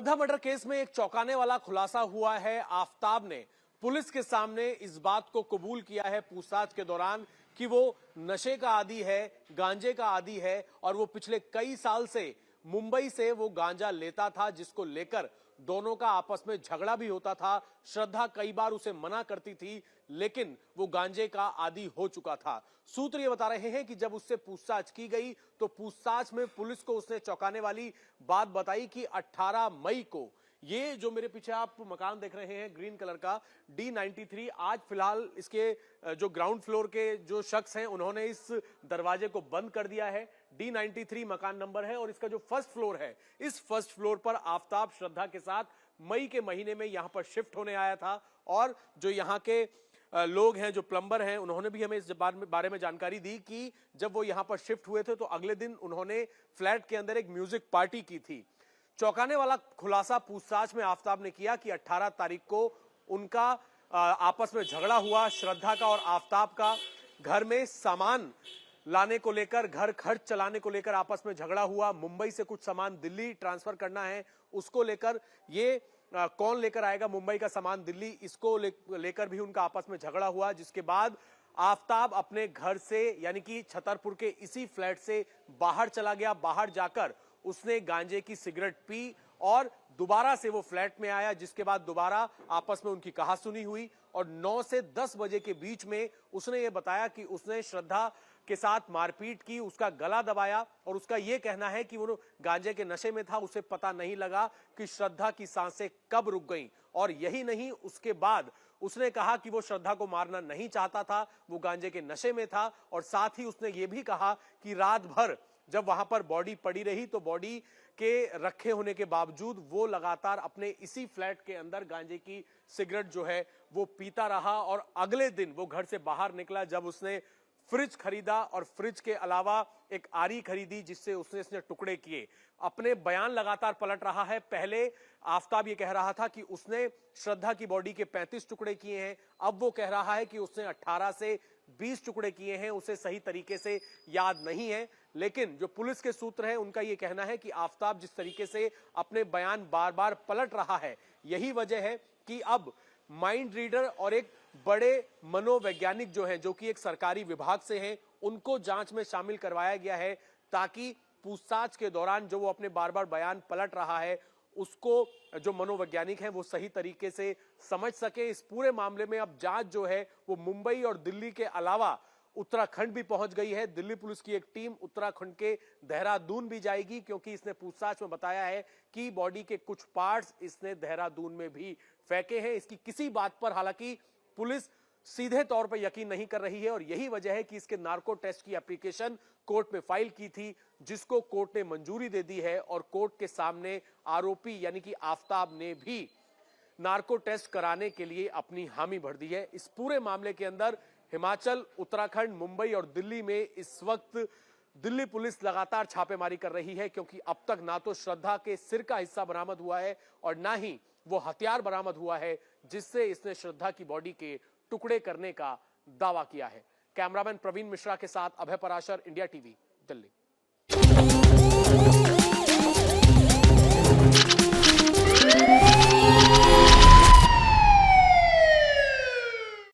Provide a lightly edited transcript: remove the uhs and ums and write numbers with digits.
श्रद्धा murder case में एक चौंकाने वाला खुलासा हुआ है। आफताब ने पुलिस के सामने इस बात को कबूल किया है पूछताछ के दौरान कि वो नशे का आदी है, गांजे का आदी है और वो पिछले कई साल से मुंबई से वो गांजा लेता था, जिसको लेकर दोनों का आपस में झगड़ा भी होता था। श्रद्धा कई बार उसे मना करती थी, लेकिन वो गांजे का आदी हो चुका था। सूत्र ये बता रहे हैं कि जब उससे पूछताछ की गई तो पूछताछ में पुलिस को उसने चौंकाने वाली बात बताई कि 18 मई को ये जो मेरे पीछे आप मकान देख रहे हैं ग्रीन कलर का D93, आज फिलहाल इसके जो ग्राउंड फ्लोर के जो शख्स हैं उन्होंने इस दरवाजे को बंद कर दिया है। D93 मकान नंबर है और इसका जो फर्स्ट फ्लोर है, इस फर्स्ट फ्लोर पर आफताब श्रद्धा के साथ मई के महीने में यहां पर शिफ्ट होने आया था। और जो यहां के लोग हैं, जो प्लम्बर हैं, उन्होंने भी हमें इस बारे में जानकारी दी कि जब वो यहां पर शिफ्ट हुए थे तो अगले दिन उन्होंने फ्लैट के अंदर एक म्यूजिक पार्टी की थी। चौंकाने वाला खुलासा पूछताछ में आफताब ने किया कि 18 तारीख को उनका आपस में झगड़ा हुआ, श्रद्धा का और आफताब का। घर में सामान लाने को लेकर, घर खर्च चलाने को लेकर आपस में झगड़ा हुआ। मुंबई से कुछ सामान दिल्ली ट्रांसफर करना है, उसको लेकर ये कौन लेकर आएगा मुंबई का सामान दिल्ली, इसको लेकर भी उनका आपस में झगड़ा हुआ। जिसके बाद आफताब अपने घर से यानी कि छतरपुर के इसी फ्लैट से बाहर चला गया। बाहर जाकर उसने गांजे की सिगरेट पी और दोबारा से वो फ्लैट में आया, जिसके बाद दोबारा आपस में उनकी कहासुनी हुई और 9 से 10 बजे के बीच में उसने ये बताया कि उसने श्रद्धा के साथ मारपीट की, उसका गला दबाया और उसका ये कहना है कि वो गांजे के नशे में था, उसे पता नहीं लगा कि श्रद्धा की सांसें कब रुक गईं। और यही नहीं, उसके बाद उसने कहा कि वो श्रद्धा को मारना नहीं चाहता था, वो गांजे के नशे में था। और साथ ही उसने ये भी कहा कि रात भर जब वहां पर बॉडी पड़ी रही तो बॉडी के रखे होने के बावजूद वो लगातार अपने इसी फ्लैट के अंदर गांजे की सिगरेट जो है वो पीता रहा। और अगले दिन वो घर से बाहर निकला जब उसने फ्रिज खरीदा और फ्रिज के अलावा एक आरी खरीदी जिससे उसने इसने टुकड़े किए। अपने बयान लगातार पलट रहा है। पहले आफताब ये कह रहा था कि उसने श्रद्धा की बॉडी के 35 टुकड़े किए हैं, अब वो कह रहा है कि उसने 18 से 20 टुकड़े किए हैं। उसे सही तरीके से याद नहीं है, लेकिन जो पुलिस के सूत्र हैं उनका ये कहना है कि आफताब जिस तरीके से अपने बयान बार बार पलट रहा है, यही वजह है कि अब माइंड रीडर और एक बड़े मनोवैज्ञानिक जो हैं, जो कि एक सरकारी विभाग से हैं, उनको जांच में शामिल करवाया गया है ताकि पूछताछ के दौरान जो वो अपने बार बार बयान पलट रहा है उसको जो मनोवैज्ञानिक हैं वो सही तरीके से समझ सके। इस पूरे मामले में अब जांच जो है वो मुंबई और दिल्ली के अलावा उत्तराखंड भी पहुंच गई है। दिल्ली पुलिस की एक टीम उत्तराखंड के देहरादून भी जाएगी, क्योंकि इसने पूछताछ में बताया है कि बॉडी के कुछ पार्ट्स इसने देहरादून में भी फेंके हैं। इसकी किसी बात पर हालांकि पुलिस सीधे तौर पर यकीन नहीं कर रही है और यही वजह है कि इसके नार्को टेस्ट की एप्लीकेशन कोर्ट में फाइल की थी, जिसको कोर्ट ने मंजूरी दे दी है। और कोर्ट के सामने आरोपी यानी कि आफताब ने भी नार्को टेस्ट कराने के लिए अपनी हामी भर दी है। इस पूरे मामले के अंदर हिमाचल, उत्तराखंड, मुंबई और दिल्ली में इस वक्त दिल्ली पुलिस लगातार छापेमारी कर रही है, क्योंकि अब तक ना तो श्रद्धा के सिर का हिस्सा बरामद हुआ है और ना ही वो हथियार बरामद हुआ है जिससे इसने श्रद्धा की बॉडी के टुकड़े करने का दावा किया है। कैमरामैन प्रवीण मिश्रा के साथ अभय पराशर, इंडिया टीवी, दिल्ली।